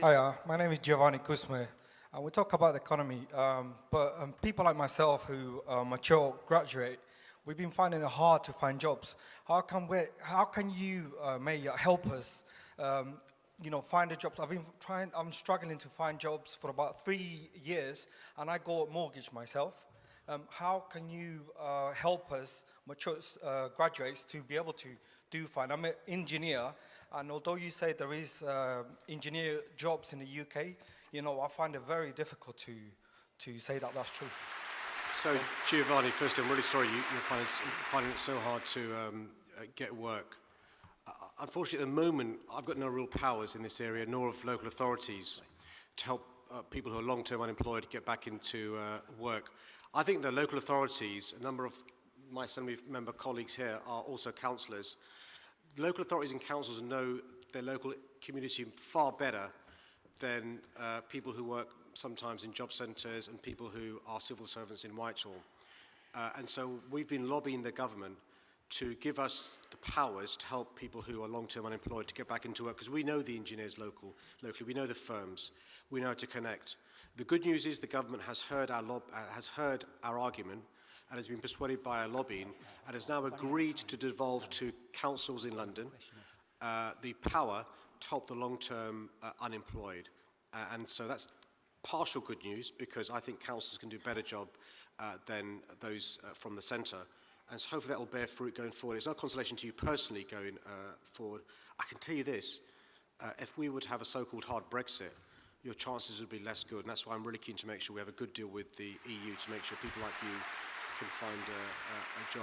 Hi, my name is Giovanny Cusme, and we talk about the economy, but people like myself who mature, graduate, we've been finding it hard to find jobs. How can you, May, help us, find the jobs? I'm struggling to find jobs for about 3 years, and I got a mortgage myself. How can you help us, mature graduates, to be able to do find? I'm an engineer, and although you say there is engineer jobs in the UK, I find it very difficult to say that that's true. So, Giovanni, first, I'm really sorry you're finding it so hard to get work. Unfortunately, at the moment, I've got no real powers in this area, nor of local authorities, to help people who are long-term unemployed get back into work. I think the local authorities, a number of my Assembly member colleagues here are also councillors. The local authorities and councils know their local community far better than people who work sometimes in job centres and people who are civil servants in Whitehall. And so we've been lobbying the government to give us the powers to help people who are long-term unemployed to get back into work, because we know the engineers locally, we know the firms, we know how to connect. The good news is the government has heard our argument and has been persuaded by our lobbying and has now agreed to devolve to councils in London the power to help the long-term unemployed. And so that's partial good news, because I think councils can do a better job than those from the centre. And so hopefully that will bear fruit going forward. It's no consolation to you personally going forward. I can tell you this, if we were to have a so-called hard Brexit, your chances would be less good. And that's why I'm really keen to make sure we have a good deal with the EU to make sure people like you can find a job.